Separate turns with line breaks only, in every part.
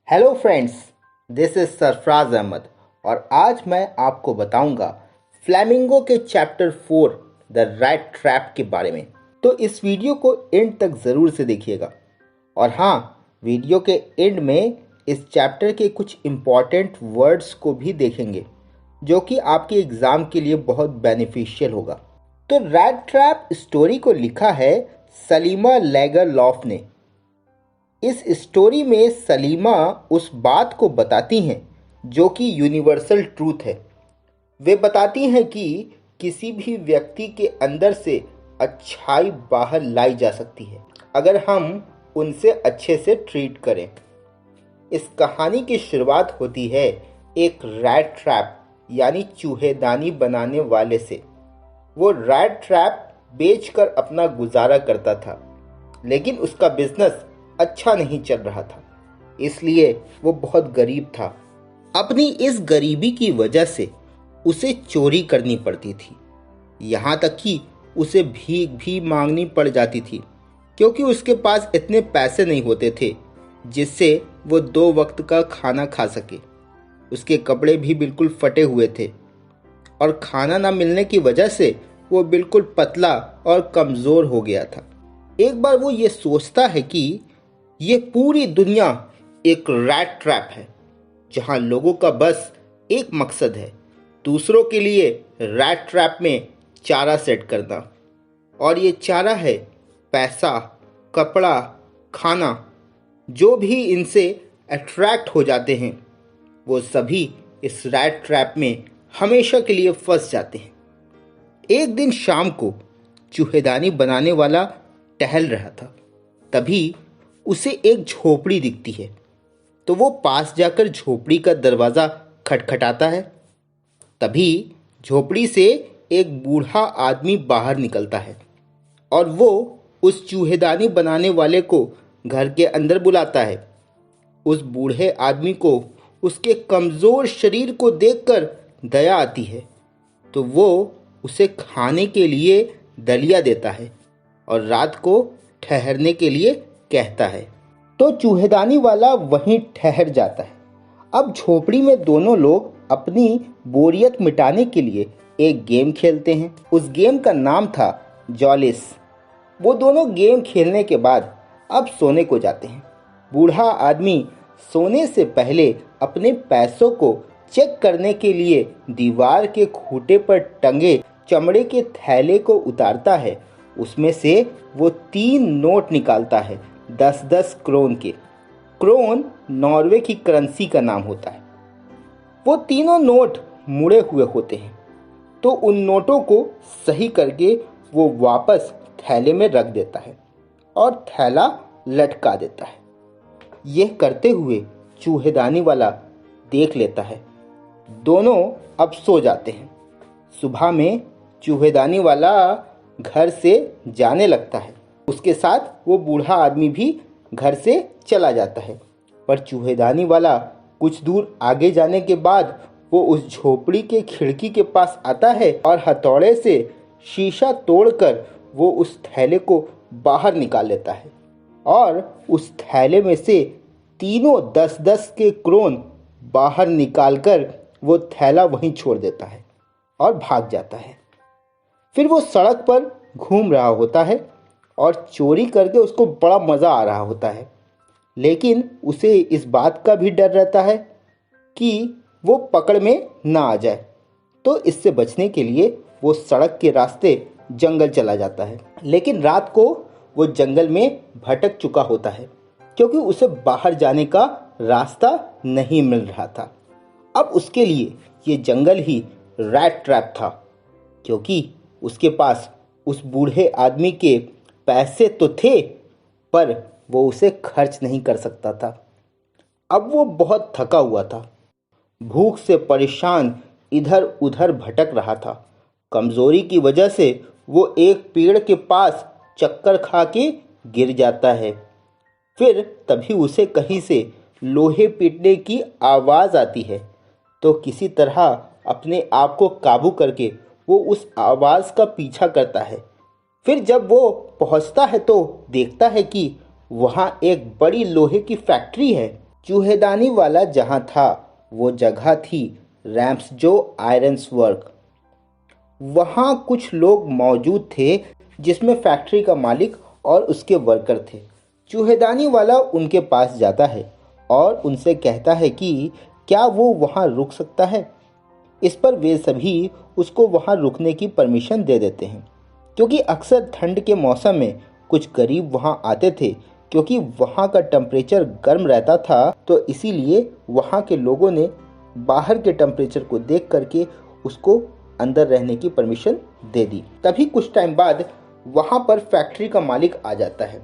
Hello friends, this is Sarfaraz Ahmed और आज मैं आपको बताऊंगा फ्लैमिंगो के चैप्टर 4 द रैट ट्रैप के बारे में। तो इस वीडियो को एंड तक ज़रूर से देखिएगा। और हाँ, वीडियो के एंड में इस चैप्टर के कुछ इम्पॉर्टेंट वर्ड्स को भी देखेंगे जो कि आपके एग्ज़ाम के लिए बहुत बेनिफिशियल होगा। तो रैट ट्रैप स्टोरी को लिखा है सलीमा लैगरलॉफ ने। इस स्टोरी में सलीमा उस बात को बताती हैं जो कि यूनिवर्सल ट्रूथ है। वे बताती हैं कि किसी भी व्यक्ति के अंदर से अच्छाई बाहर लाई जा सकती है अगर हम उनसे अच्छे से ट्रीट करें। इस कहानी की शुरुआत होती है एक रैट ट्रैप यानी चूहेदानी बनाने वाले से। वो रैट ट्रैप बेचकर अपना गुजारा करता था, लेकिन उसका बिजनेस अच्छा नहीं चल रहा था, इसलिए वो बहुत गरीब था। अपनी इस गरीबी की वजह से उसे चोरी करनी पड़ती थी, यहाँ तक कि उसे भीख भी मांगनी पड़ जाती थी क्योंकि उसके पास इतने पैसे नहीं होते थे जिससे वो 2 वक्त का खाना खा सके। उसके कपड़े भी बिल्कुल फटे हुए थे और खाना ना मिलने की वजह से वो बिल्कुल पतला और कमज़ोर हो गया था। एक बार वो ये सोचता है कि ये पूरी दुनिया एक रैट ट्रैप है जहां लोगों का बस एक मकसद है, दूसरों के लिए रैट ट्रैप में चारा सेट करना। और ये चारा है पैसा, कपड़ा, खाना। जो भी इनसे अट्रैक्ट हो जाते हैं वो सभी इस रैट ट्रैप में हमेशा के लिए फंस जाते हैं। एक दिन शाम को चूहेदानी बनाने वाला टहल रहा था, तभी उसे एक झोपड़ी दिखती है। तो वो पास जाकर झोपड़ी का दरवाज़ा खटखटाता है। तभी झोपड़ी से एक बूढ़ा आदमी बाहर निकलता है और वो उस चूहेदानी बनाने वाले को घर के अंदर बुलाता है। उस बूढ़े आदमी को उसके कमज़ोर शरीर को देखकर दया आती है, तो वो उसे खाने के लिए दलिया देता है और रात को ठहरने के लिए कहता है। तो चूहेदानी वाला वहीं ठहर जाता है। अब झोपड़ी में दोनों लोग अपनी बोरियत मिटाने के लिए एक गेम खेलते हैं। उस गेम का नाम था जॉलिस। वो दोनों गेम खेलने के बाद अब सोने को जाते हैं। बूढ़ा आदमी सोने से पहले अपने पैसों को चेक करने के लिए दीवार के खूंटे पर टंगे चमड़े के थैले को उतारता है। उसमें से वो 3 नोट निकालता है, 10-10 क्रोन के। क्रोन नॉर्वे की करेंसी का नाम होता है। वो तीनों नोट मुड़े हुए होते हैं, तो उन नोटों को सही करके वो वापस थैले में रख देता है और थैला लटका देता है। यह करते हुए चूहेदानी वाला देख लेता है। दोनों अब सो जाते हैं। सुबह में चूहेदानी वाला घर से जाने लगता है। उसके साथ वो बूढ़ा आदमी भी घर से चला जाता है। पर चूहेदानी वाला कुछ दूर आगे जाने के बाद वो उस झोपड़ी के खिड़की के पास आता है और हथौड़े से शीशा तोड़कर वो उस थैले को बाहर निकाल लेता है और उस थैले में से तीनों 10-10 के क्रोन बाहर निकालकर वो थैला वहीं छोड़ देता है और भाग जाता है। फिर वो सड़क पर घूम रहा होता है और चोरी करके उसको बड़ा मज़ा आ रहा होता है, लेकिन उसे इस बात का भी डर रहता है कि वो पकड़ में ना आ जाए। तो इससे बचने के लिए वो सड़क के रास्ते जंगल चला जाता है। लेकिन रात को वो जंगल में भटक चुका होता है क्योंकि उसे बाहर जाने का रास्ता नहीं मिल रहा था। अब उसके लिए ये जंगल ही रैट ट्रैप था, क्योंकि उसके पास उस बूढ़े आदमी के पैसे तो थे पर वो उसे खर्च नहीं कर सकता था। अब वो बहुत थका हुआ था, भूख से परेशान इधर उधर भटक रहा था। कमज़ोरी की वजह से वो एक पेड़ के पास चक्कर खा के गिर जाता है। फिर तभी उसे कहीं से लोहे पीटने की आवाज़ आती है, तो किसी तरह अपने आप को काबू करके वो उस आवाज़ का पीछा करता है। फिर जब वो पहुंचता है तो देखता है कि वहाँ एक बड़ी लोहे की फैक्ट्री है। चूहेदानी वाला जहां था वो जगह थी रैम्सजो आयरन्स वर्क। वहाँ कुछ लोग मौजूद थे जिसमें फैक्ट्री का मालिक और उसके वर्कर थे। चूहेदानी वाला उनके पास जाता है और उनसे कहता है कि क्या वो वहाँ रुक सकता है। इस पर वे सभी उसको वहाँ रुकने की परमिशन दे देते हैं, क्योंकि अक्सर ठंड के मौसम में कुछ गरीब वहाँ आते थे। क्योंकि वहाँ का टेम्परेचर गर्म रहता था, तो इसीलिए वहाँ के लोगों ने बाहर के टेम्परेचर को देख करके उसको अंदर रहने की परमिशन दे दी। तभी कुछ टाइम बाद वहाँ पर फैक्ट्री का मालिक आ जाता है।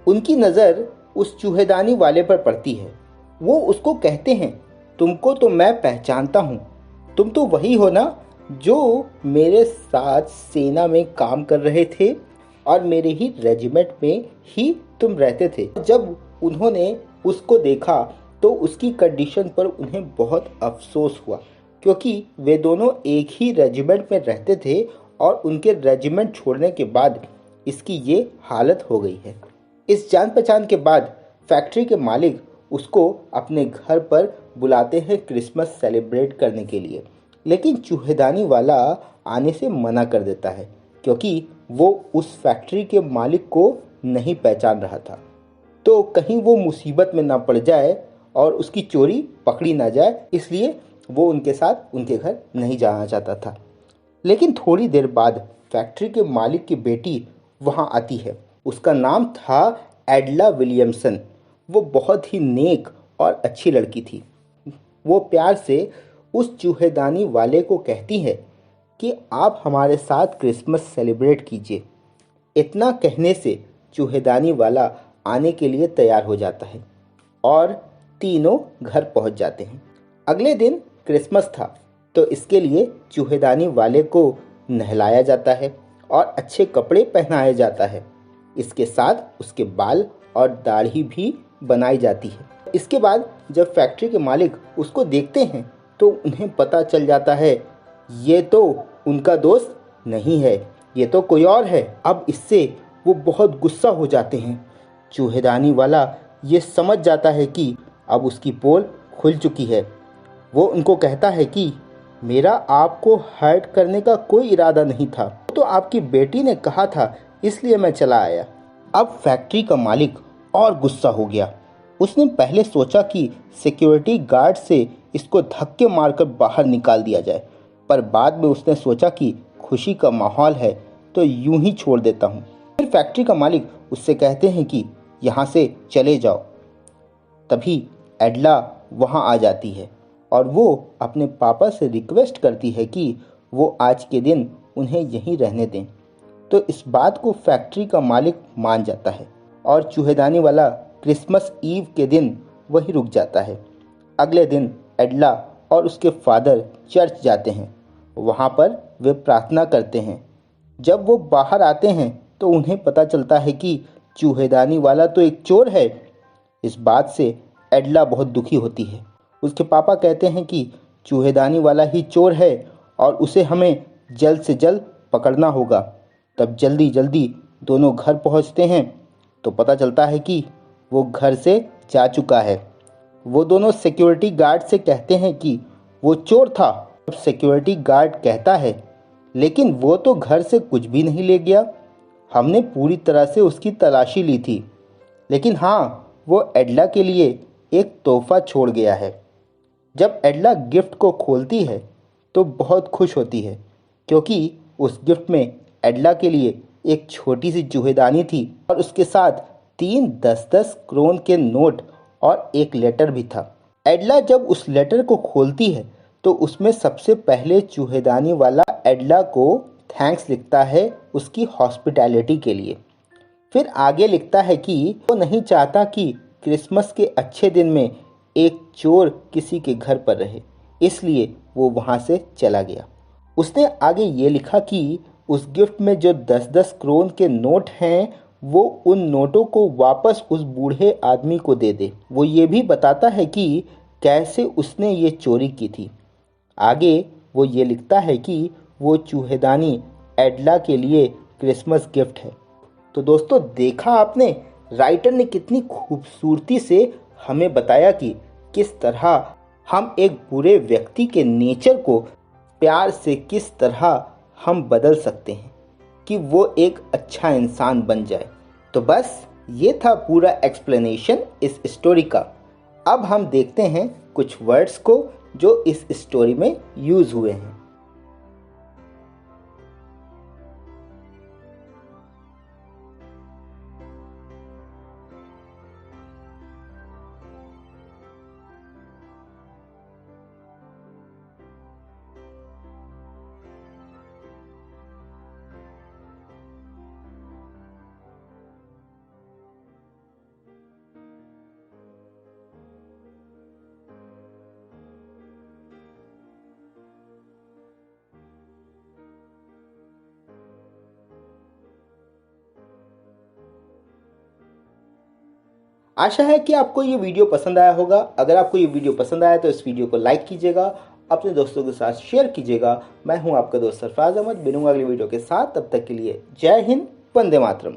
उनकी नज़र उस चूहेदानी वाले पर पड़ती है। वो उसको कहते हैं, तुमको तो मैं पहचानता हूँ, तुम तो वही हो ना जो मेरे साथ सेना में काम कर रहे थे और मेरे ही रेजिमेंट में ही तुम रहते थे। जब उन्होंने उसको देखा तो उसकी कंडीशन पर उन्हें बहुत अफसोस हुआ, क्योंकि वे दोनों एक ही रेजिमेंट में रहते थे और उनके रेजिमेंट छोड़ने के बाद इसकी ये हालत हो गई है। इस जान पहचान के बाद फैक्ट्री के मालिक उसको अपने घर पर बुलाते हैं क्रिसमस सेलिब्रेट करने के लिए। लेकिन चूहेदानी वाला आने से मना कर देता है, क्योंकि वो उस फैक्ट्री के मालिक को नहीं पहचान रहा था, तो कहीं वो मुसीबत में ना पड़ जाए और उसकी चोरी पकड़ी ना जाए, इसलिए वो उनके साथ उनके घर नहीं जाना चाहता था। लेकिन थोड़ी देर बाद फैक्ट्री के मालिक की बेटी वहाँ आती है। उसका नाम था एडला विलियमसन। वो बहुत ही नेक और अच्छी लड़की थी। वो प्यार से उस चूहेदानी वाले को कहती है कि आप हमारे साथ क्रिसमस सेलिब्रेट कीजिए। इतना कहने से चूहेदानी वाला आने के लिए तैयार हो जाता है और तीनों घर पहुंच जाते हैं। अगले दिन क्रिसमस था, तो इसके लिए चूहेदानी वाले को नहलाया जाता है और अच्छे कपड़े पहनाया जाता है। इसके साथ उसके बाल और दाढ़ी भी बनाई जाती है। इसके बाद जब फैक्ट्री के मालिक उसको देखते हैं तो उन्हें पता चल जाता है ये तो उनका दोस्त नहीं है, ये तो कोई और है। अब इससे वो बहुत गुस्सा हो जाते हैं। चूहेदानी वाला ये समझ जाता है कि अब उसकी पोल खुल चुकी है। वो उनको कहता है कि मेरा आपको हर्ट करने का कोई इरादा नहीं था, तो आपकी बेटी ने कहा था इसलिए मैं चला आया। अब फैक्ट्री का मालिक और गुस्सा हो गया। उसने पहले सोचा कि सिक्योरिटी गार्ड से इसको धक्के मारकर बाहर निकाल दिया जाए, पर बाद में उसने सोचा कि खुशी का माहौल है तो यूं ही छोड़ देता हूँ। फिर फैक्ट्री का मालिक उससे कहते हैं कि यहाँ से चले जाओ। तभी एडला वहाँ आ जाती है और वो अपने पापा से रिक्वेस्ट करती है कि वो आज के दिन उन्हें यहीं रहने दें। तो इस बात को फैक्ट्री का मालिक मान जाता है और चूहेदानी वाला क्रिसमस ईव के दिन वहीं रुक जाता है। अगले दिन एडला और उसके फादर चर्च जाते हैं। वहाँ पर वे प्रार्थना करते हैं। जब वो बाहर आते हैं तो उन्हें पता चलता है कि चूहेदानी वाला तो एक चोर है। इस बात से एडला बहुत दुखी होती है। उसके पापा कहते हैं कि चूहेदानी वाला ही चोर है और उसे हमें जल्द से जल्द पकड़ना होगा। तब जल्दी जल्दी दोनों घर पहुंचते हैं तो पता चलता है कि वो घर से जा चुका है। वो दोनों सिक्योरिटी गार्ड से कहते हैं कि वो चोर था। अब सिक्योरिटी गार्ड कहता है लेकिन वो तो घर से कुछ भी नहीं ले गया, हमने पूरी तरह से उसकी तलाशी ली थी, लेकिन हाँ वो एडला के लिए एक तोहफा छोड़ गया है। जब एडला गिफ्ट को खोलती है तो बहुत खुश होती है, क्योंकि उस गिफ्ट में एडला के लिए एक छोटी सी चूहेदानी थी और उसके साथ 3 10-10 क्रोन के नोट और एक लेटर भी था। एडला जब उस लेटर को खोलती है तो उसमें सबसे पहले चूहेदानी वाला एडला को थैंक्स लिखता है उसकी हॉस्पिटैलिटी के लिए। फिर आगे लिखता है कि वो नहीं चाहता कि क्रिसमस के अच्छे दिन में एक चोर किसी के घर पर रहे, इसलिए वो वहाँ से चला गया। उसने आगे ये लिखा कि उस गिफ्ट में जो 10-10 क्रोन के नोट हैं वो उन नोटों को वापस उस बूढ़े आदमी को दे दे। वो ये भी बताता है कि कैसे उसने ये चोरी की थी। आगे वो ये लिखता है कि वो चूहेदानी एडला के लिए क्रिसमस गिफ्ट है। तो दोस्तों देखा आपने, राइटर ने कितनी खूबसूरती से हमें बताया कि किस तरह हम एक बुरे व्यक्ति के नेचर को प्यार से किस तरह हम बदल सकते हैं कि वो एक अच्छा इंसान बन जाए। तो बस ये था पूरा एक्सप्लेनेशन इस स्टोरी का। अब हम देखते हैं कुछ वर्ड्स को जो इस स्टोरी में यूज़ हुए हैं। आशा है कि आपको ये वीडियो पसंद आया होगा। अगर आपको ये वीडियो पसंद आया तो इस वीडियो को लाइक कीजिएगा, अपने दोस्तों के साथ शेयर कीजिएगा। मैं हूं आपका दोस्त सरफराज अहमद। मिलूंगा अगली वीडियो के साथ, तब तक के लिए जय हिंद, वंदे मातरम।